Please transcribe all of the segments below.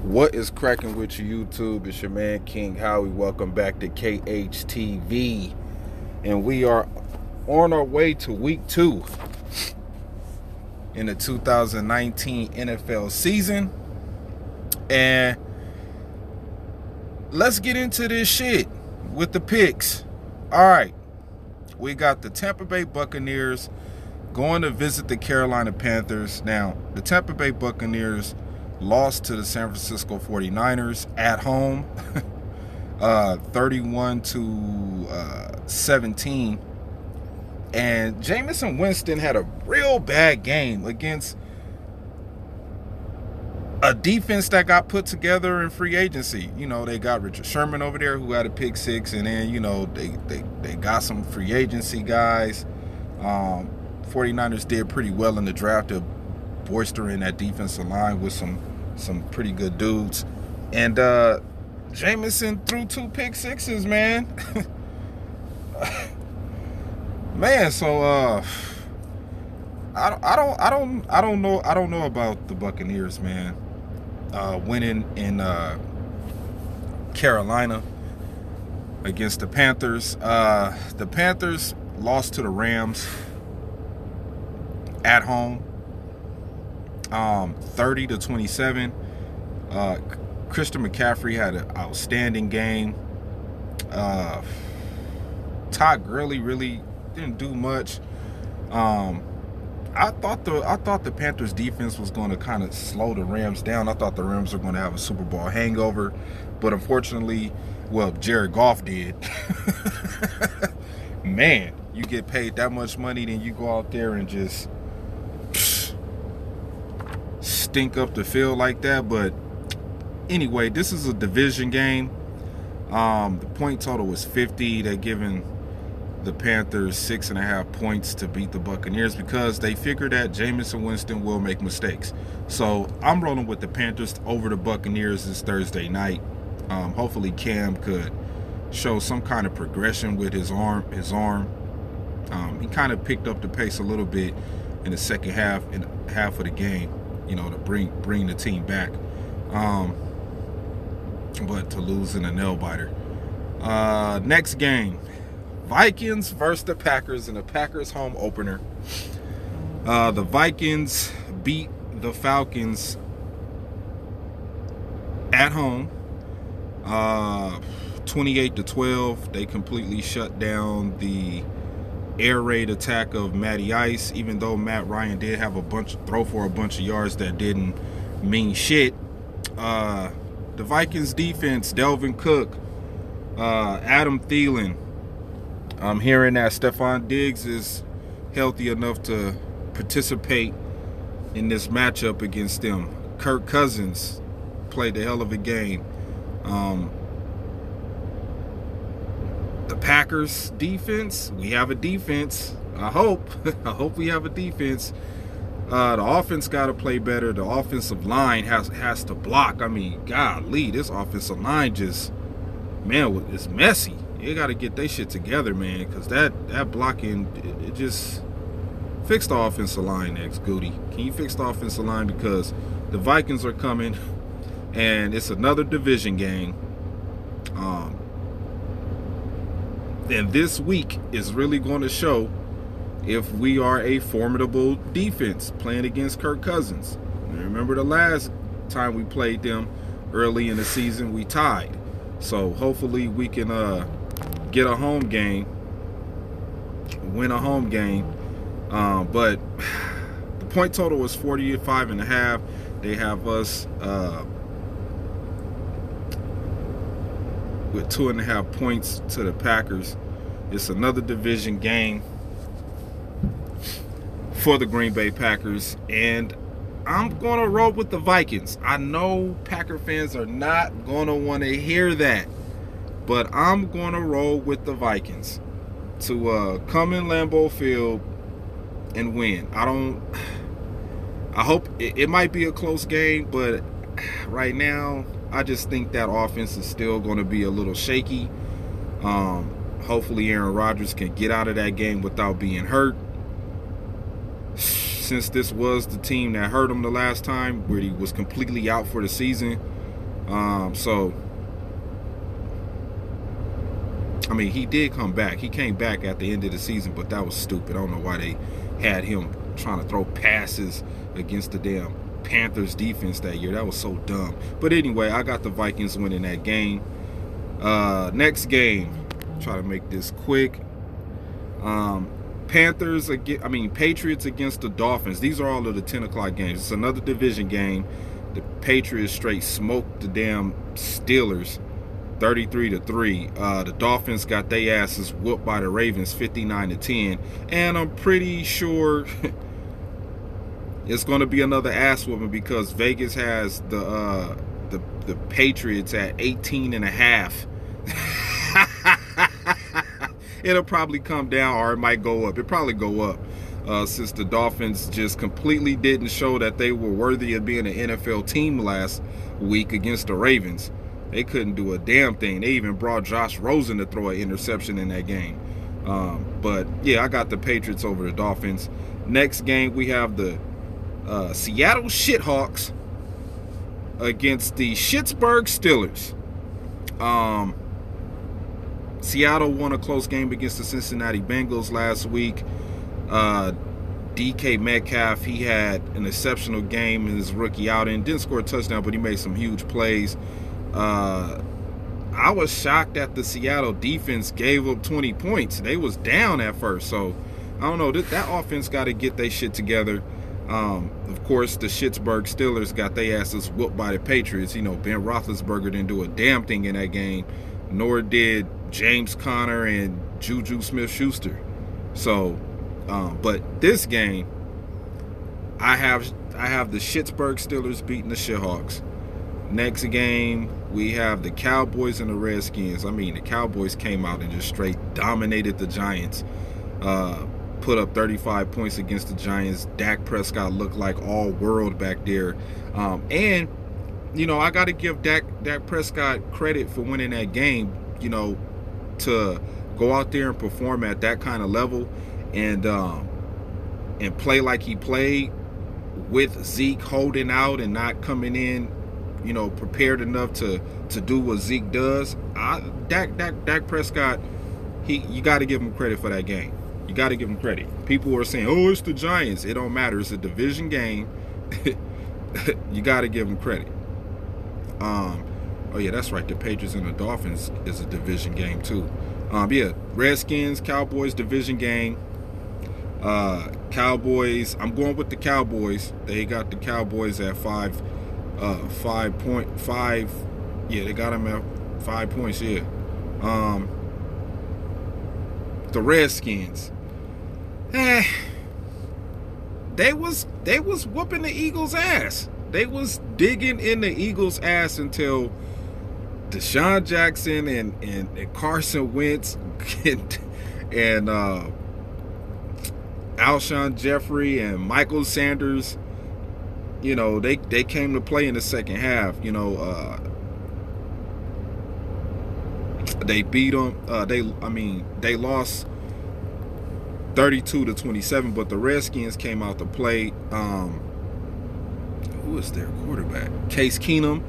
What is cracking with you, YouTube? It's your man King Howie. Welcome back to KHTV. And we are on our way to week 2 in the 2019 NFL season. And let's get into this shit with the picks. All right. We got the Tampa Bay Buccaneers going to visit the Carolina Panthers. Now, the Tampa Bay Buccaneers lost to the San Francisco 49ers at home, 31-17. And Jameis Winston had a real bad game against a defense that got put together in free agency. You know, they got Richard Sherman over there who had a pick six, and then, you know, they got some free agency guys. 49ers did pretty well in the draft of bolstering that defensive line with some pretty good dudes. And Jameis threw 2 pick sixes, man. Man, so I don't know about the Buccaneers, man. Winning in Carolina against the Panthers. The Panthers lost to the Rams at home, 30-27. Christian McCaffrey had an outstanding game. Todd Gurley really didn't do much. I thought the Panthers defense was going to kind of slow the Rams down. I thought the Rams were going to have a Super Bowl hangover, but unfortunately, well, Jared Goff did. Man, you get paid that much money, then you go out there and just stink up the field like that. But anyway, this is a division game. The point total was 50. They're giving the Panthers 6.5 points to beat the Buccaneers because they figure that Jameis Winston will make mistakes. So I'm rolling with the Panthers over the Buccaneers this Thursday night. Hopefully Cam could show some kind of progression with his arm. He kind of picked up the pace a little bit in the second half of the game, you know, to bring the team back. But to lose in a nail biter. Next game, Vikings versus the Packers in the Packers home opener. The Vikings beat the Falcons at home, 28-12. They completely shut down the air raid attack of Matty Ice, even though Matt Ryan did have throw for a bunch of yards that didn't mean shit. The Vikings defense, Delvin Cook, Adam Thielen. I'm hearing that Stephon Diggs is healthy enough to participate in this matchup against them. Kirk Cousins played a hell of a game. The Packers defense, we have a defense. I hope we have a defense. The offense got to play better. The offensive line has to block. I mean, golly, this offensive line just, man, it's messy. You got to get their shit together, man, because that blocking, it just fix the offensive line next, Goody. Can you fix the offensive line? Because the Vikings are coming, and it's another division game. And this week is really going to show if we are a formidable defense playing against Kirk Cousins. Remember the last time we played them early in the season, we tied. So hopefully we can get a home game, win a home game. But the point total was 45.5. They have us with 2.5 points to the Packers. It's another division game for the Green Bay Packers, and I'm going to roll with the Vikings. I know Packer fans are not going to want to hear that, but I'm going to roll with the Vikings to come in Lambeau Field and win. I hope it might be a close game, but right now I just think that offense is still going to be a little shaky. Hopefully Aaron Rodgers can get out of that game without being hurt. since this was the team that hurt him the last time, where he was completely out for the season. So I mean, he did come back. He came back at the end of the season, but that was stupid. I don't know why they had him trying to throw passes against the damn Panthers defense that year. That was so dumb. But anyway, I got the Vikings winning that game. Next game, try to make this quick. Patriots against the Dolphins. These are all of the 10 o'clock games. It's another division game. The Patriots straight smoked the damn Steelers 33-3. The Dolphins got their asses whooped by the Ravens 59-10. And I'm pretty sure it's going to be another ass whooping because Vegas has the Patriots at 18.5. It'll probably come down, or it might go up. It'll probably go up since the Dolphins just completely didn't show that they were worthy of being an NFL team last week against the Ravens. They couldn't do a damn thing. They even brought Josh Rosen to throw an interception in that game. But yeah, I got the Patriots over the Dolphins. Next game, we have the Seattle Shithawks against the Pittsburgh Steelers. Seattle won a close game against the Cincinnati Bengals last week. DK Metcalf, he had an exceptional game in his rookie outing. Didn't score a touchdown, but he made some huge plays. I was shocked that the Seattle defense gave up 20 points. They was down at first, so I don't know. That offense got to get their shit together. Of course, the Pittsburgh Steelers got their asses whooped by the Patriots. You know, Ben Roethlisberger didn't do a damn thing in that game, nor did James Conner and Juju Smith-Schuster. So, but this game, I have the Pittsburgh Steelers beating the Shithawks. Next game, we have the Cowboys and the Redskins. I mean, the Cowboys came out and just straight dominated the Giants. Put up 35 points against the Giants. Dak Prescott looked like all world back there. And, you know, I got to give Dak Prescott credit for winning that game, you know, to go out there and perform at that kind of level and play like he played with Zeke holding out and not coming in, you know, prepared enough to do what Zeke does. Dak Prescott, you got to give him credit for that game. You got to give him credit. People are saying, oh, it's the Giants. It don't matter. It's a division game. You got to give him credit. Oh, yeah, that's right. The Patriots and the Dolphins is a division game, too. Yeah, Redskins, Cowboys, division game. Cowboys, I'm going with the Cowboys. They got the Cowboys at 5.5. Yeah, they got them at 5 points, yeah. The Redskins. They was whooping the Eagles' ass. They was digging in the Eagles' ass until Deshaun Jackson and Carson Wentz and Alshon Jeffrey and Michael Sanders, you know, they came to play in the second half. You know, they beat them. They lost 32-27, but the Redskins came out to play. Who is their quarterback? Case Keenum.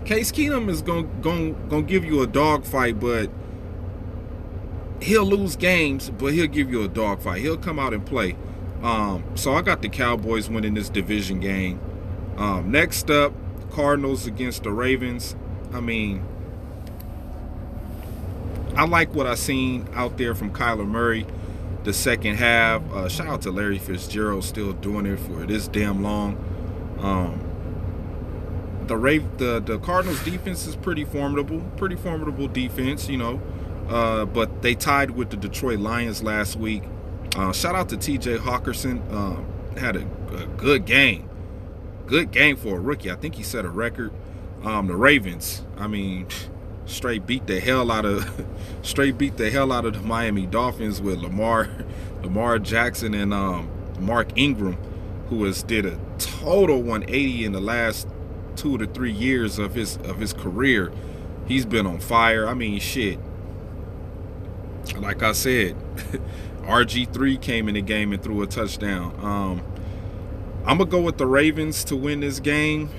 Case Keenum is gonna give you a dogfight, but he'll lose games, but he'll give you a dogfight. He'll come out and play. So I got the Cowboys winning this division game. Next up, Cardinals against the Ravens. I mean, I like what I seen out there from Kyler Murray the second half. Shout out to Larry Fitzgerald, still doing it for this damn long. The Cardinals defense is pretty formidable defense, you know. But they tied with the Detroit Lions last week. Shout out to TJ Hawkinson. Had a good game. Good game for a rookie. I think he set a record. The Ravens, I mean, straight beat the hell out of the Miami Dolphins with Lamar Jackson and Mark Ingram, who has did a total 180 in the last 2 to 3 years of his career. He's been on fire. I mean, shit. Like I said, RG3 came in the game and threw a touchdown. I'm gonna go with the Ravens to win this game.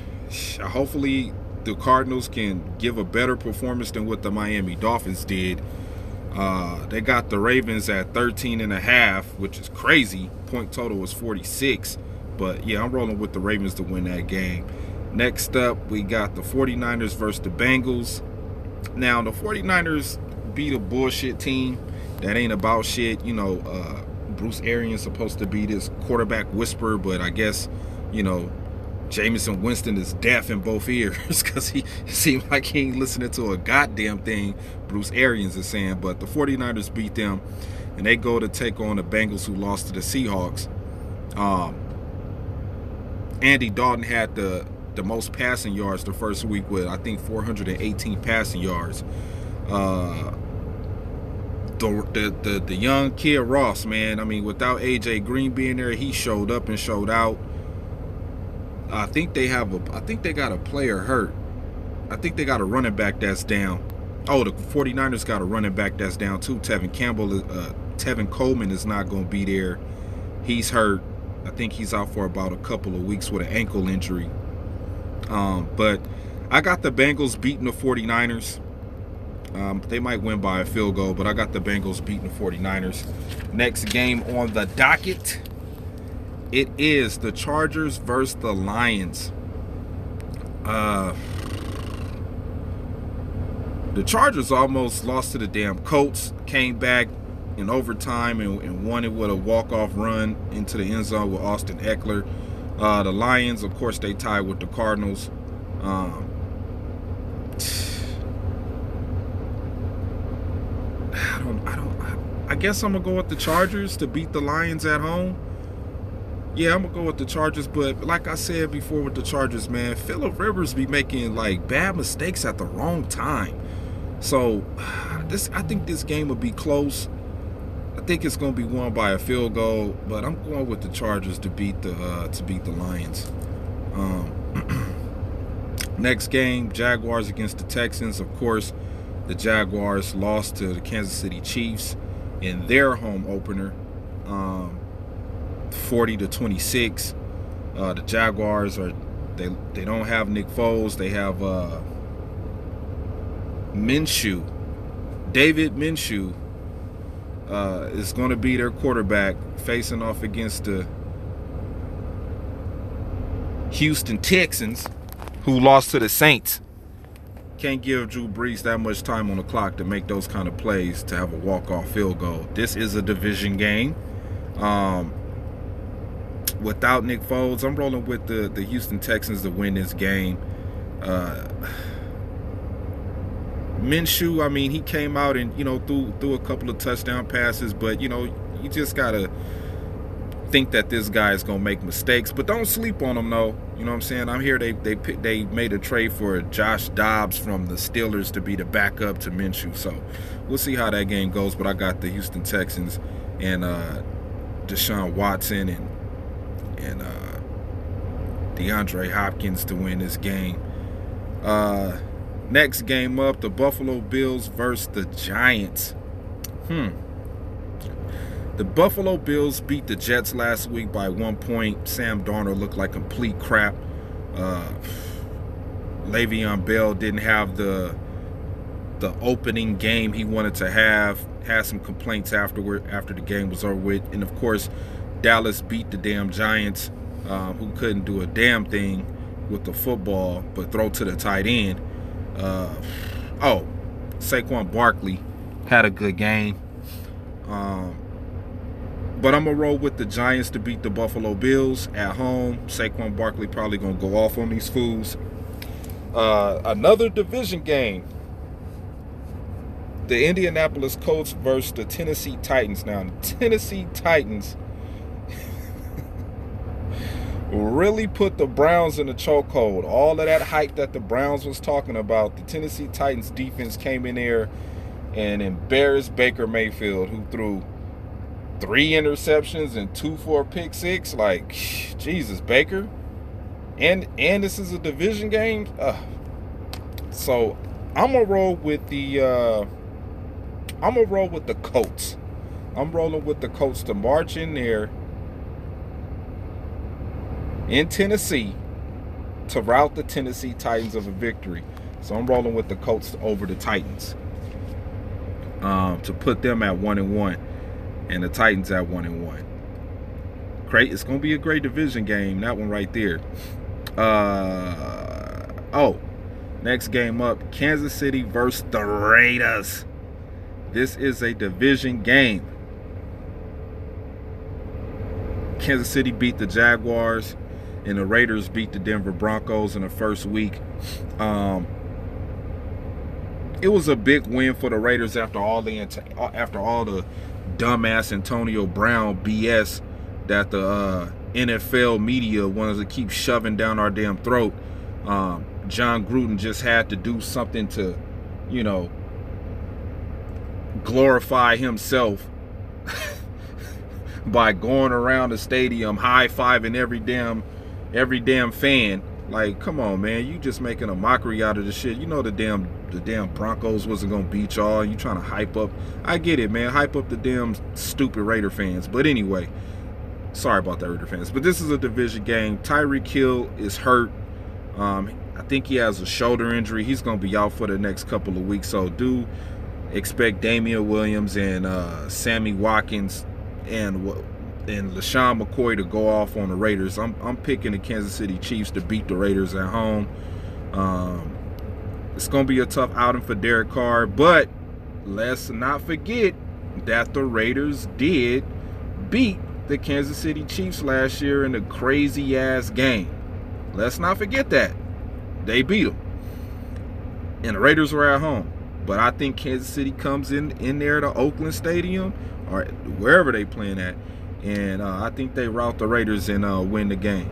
Hopefully the Cardinals can give a better performance than what the Miami Dolphins did. They got the Ravens at 13.5, which is crazy. Point total was 46. But yeah, I'm rolling with the Ravens to win that game. Next up, we got the 49ers versus the Bengals. Now, the 49ers beat a bullshit team that ain't about shit. You know, Bruce Arians supposed to be this quarterback whisperer, but I guess, you know, Jameis Winston is deaf in both ears because he seemed like he ain't listening to a goddamn thing Bruce Arians is saying. But the 49ers beat them, and they go to take on the Bengals, who lost to the Seahawks. Andy Dalton had the most passing yards the first week with, I think, 418 passing yards. The young kid Ross, man, I mean, without AJ Green being there, he showed up and showed out. I think they got a player hurt. I think they got a running back that's down. Oh, the 49ers got a running back that's down too. Tevin Coleman is not going to be there. He's hurt. I think he's out for about a couple of weeks with an ankle injury. But I got the Bengals beating the 49ers. They might win by a field goal, but I got the Bengals beating the 49ers. Next game on the docket, it is the Chargers versus the Lions. The Chargers almost lost to the damn Colts, came back in overtime and won it with a walk-off run into the end zone with Austin Eckler. The Lions, of course, they tied with the Cardinals. I guess I'm gonna go with the Chargers to beat the Lions at home. Yeah, I'm gonna go with the Chargers, but like I said before with the Chargers, man, Phillip Rivers be making like bad mistakes at the wrong time. So I think this game will be close. I think it's gonna be won by a field goal, but I'm going with the Chargers to beat the Lions. Next game, Jaguars against the Texans. Of course, the Jaguars lost to the Kansas City Chiefs in their home opener, 40-26. The Jaguars they don't have Nick Foles. They have Minshew. David Minshew is going to be their quarterback, facing off against the Houston Texans, who lost to the Saints. Can't give Drew Brees that much time on the clock to make those kind of plays to have a walk-off field goal. This is a division game. Without Nick Foles, I'm rolling with the Houston Texans to win this game. Minshew, I mean, he came out and, you know, threw a couple of touchdown passes, but, you know, you just gotta think that this guy is gonna make mistakes, but don't sleep on him, though. You know what I'm saying? I'm here. They made a trade for Josh Dobbs from the Steelers to be the backup to Minshew, so we'll see how that game goes. But I got the Houston Texans and Deshaun Watson and DeAndre Hopkins to win this game. Next game up, the Buffalo Bills versus the Giants. The Buffalo Bills beat the Jets last week by 1 point. Sam Darnold looked like complete crap. Le'Veon Bell didn't have the opening game he wanted to have. Had some complaints after the game was over with. And of course, Dallas beat the damn Giants, who couldn't do a damn thing with the football but throw to the tight end. Saquon Barkley had a good game. But I'm going to roll with the Giants to beat the Buffalo Bills at home. Saquon Barkley probably going to go off on these fools. Another division game. The Indianapolis Colts versus the Tennessee Titans. Now, the Tennessee Titans really put the Browns in a chokehold. All of that hype that the Browns was talking about, the Tennessee Titans defense came in there and embarrassed Baker Mayfield, who threw 3 interceptions and 2 for a pick six. Like, Jesus, Baker. And this is a division game. So I'm gonna roll with the Colts. I'm rolling with the Colts to march in there in Tennessee to rout the Tennessee Titans of a victory. So I'm rolling with the Colts over the Titans, to put them at 1-1 and the Titans at 1-1. Great, it's gonna be a great division game. That one right there. Next game up, Kansas City versus the Raiders. This is a division game. Kansas City beat the Jaguars, and the Raiders beat the Denver Broncos in the first week. It was a big win for the Raiders after all the dumbass Antonio Brown BS that the NFL media wanted to keep shoving down our damn throat. John Gruden just had to do something to, glorify himself by going around the stadium high-fiving every damn fan. Like, come on, man, you just making a mockery out of the shit. The damn Broncos wasn't gonna beat y'all. You trying to hype up? I get it, man. Hype up the damn stupid Raider fans. But anyway, sorry about that, Raider fans. But this is a division game. Tyreek Hill is hurt. I think he has a shoulder injury. He's gonna be out for the next couple of weeks. So do expect Damian Williams and Sammy Watkins and LaShawn McCoy to go off on the Raiders. I'm picking the Kansas City Chiefs to beat the Raiders at home. It's going to be a tough outing for Derek Carr, but let's not forget that the Raiders did beat the Kansas City Chiefs last year in a crazy-ass game. Let's not forget that. They beat them. And the Raiders were at home. But I think Kansas City comes in there to Oakland Stadium or wherever they playing at, and I think they rout the Raiders and win the game.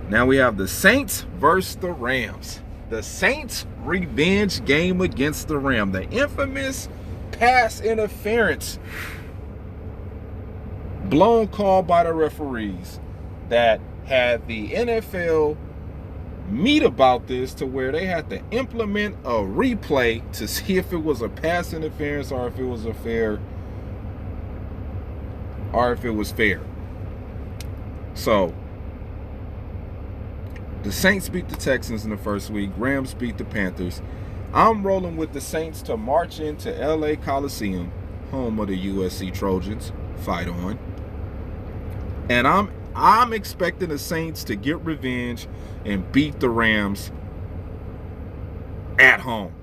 Now we have the Saints versus the Rams. The Saints revenge game against the Rams. The infamous pass interference blown call by the referees that had the NFL meet about this to where they had to implement a replay to see if it was a pass interference or if it was fair. So the Saints beat the Texans in the first week. Rams beat the Panthers. I'm rolling with the Saints to march into LA Coliseum, home of the USC Trojans. Fight on. And I'm expecting the Saints to get revenge and beat the Rams at home.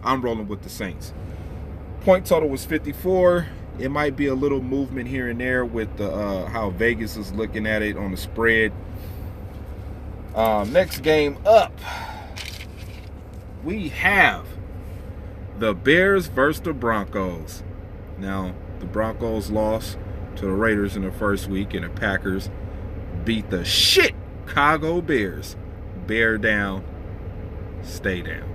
I'm rolling with the Saints. Point total was 54. It might be a little movement here and there with the how Vegas is looking at it on the spread. Next game up, we have the Bears versus the Broncos. Now, the Broncos lost to the Raiders in the first week, and the Packers beat the Chicago Bears. Bear down, stay down.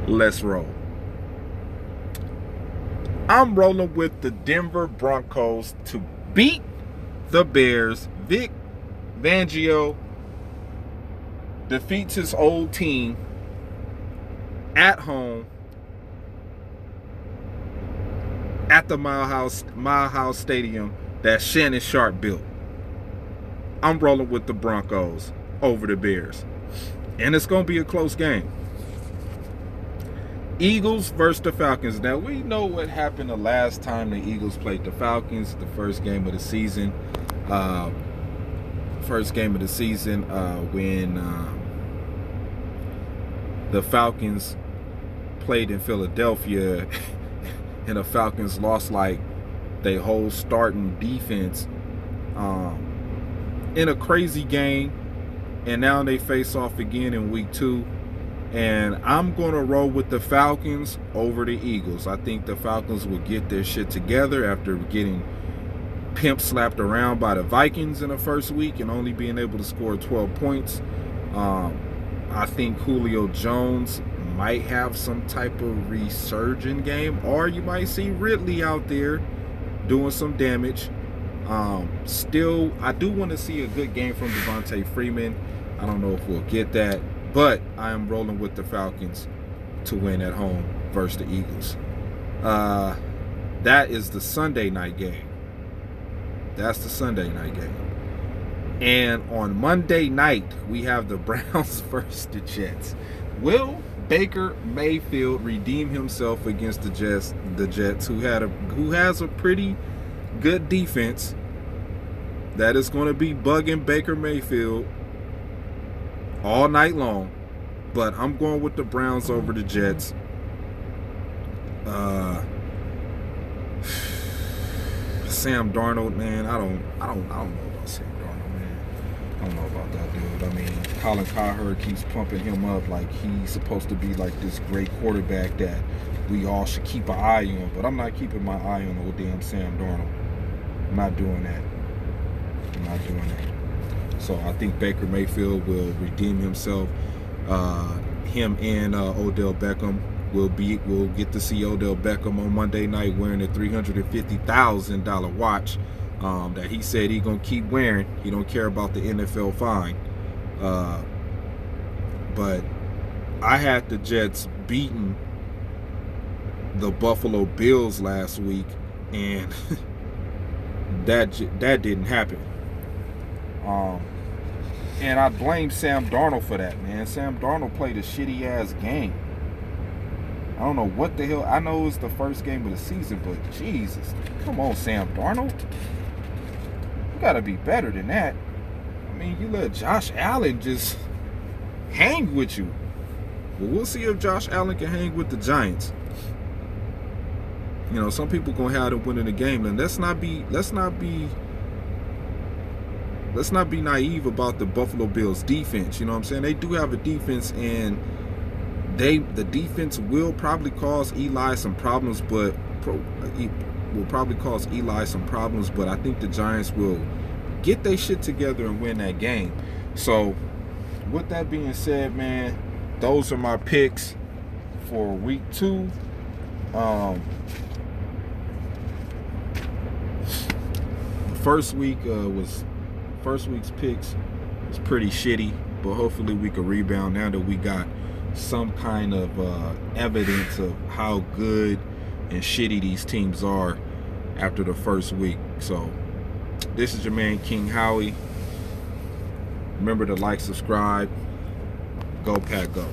Let's roll. I'm rolling with the Denver Broncos to beat the Bears. Vic Fangio defeats his old team at home at the Mile House Stadium that Shannon Sharpe built. I'm rolling with the Broncos over the Bears. And it's going to be a close game. Eagles versus the Falcons. Now, we know what happened the last time the Eagles played the Falcons, the first game of the season. When the Falcons played in Philadelphia and the Falcons lost like their whole starting defense in a crazy game, and now they face off again in week 2. And I'm going to roll with the Falcons over the Eagles. I think the Falcons will get their shit together after getting pimp slapped around by the Vikings in the first week and only being able to score 12 points. I think Julio Jones might have some type of resurgent game, or you might see Ridley out there doing some damage. Still, I do want to see a good game from Devontae Freeman. I don't know if we'll get that, but I am rolling with the Falcons to win at home versus the Eagles. That is the Sunday night game. That's the Sunday night game. And on Monday night, we have the Browns versus the Jets. Will Baker Mayfield redeem himself against the Jets, who has a pretty good defense that is going to be bugging Baker Mayfield all night long? But I'm going with the Browns over the Jets. Sam Darnold, man, I don't know about Sam Darnold, man. I don't know about that dude. I mean, Colin Cowherd keeps pumping him up like he's supposed to be like this great quarterback that we all should keep an eye on. But I'm not keeping my eye on old damn Sam Darnold. I'm not doing that. I'm not doing that. So I think Baker Mayfield will redeem himself. Him and Odell Beckham we'll get to see Odell Beckham on Monday night wearing a $350,000 watch that he said he's gonna keep wearing. He don't care about the NFL fine. But I had the Jets beating the Buffalo Bills last week, and that didn't happen. And I blame Sam Darnold for that, man. Sam Darnold played a shitty ass game. I don't know what the hell. I know it's the first game of the season, but Jesus, come on, Sam Darnold. You gotta be better than that. I mean, you let Josh Allen just hang with you. Well, we'll see if Josh Allen can hang with the Giants. You know, some people gonna have them winning the game, and let's not be naive about the Buffalo Bills defense. You know what I'm saying? They do have a defense, and the defense will probably cause Eli some problems, but I think the Giants will get their shit together and win that game. So with that being said, man, those are my picks for week 2. First week's picks was pretty shitty, but hopefully we can rebound now that we got some kind of evidence of how good and shitty these teams are after the first week. So this is your man King Howie. Remember to like, subscribe. Go Pack Go.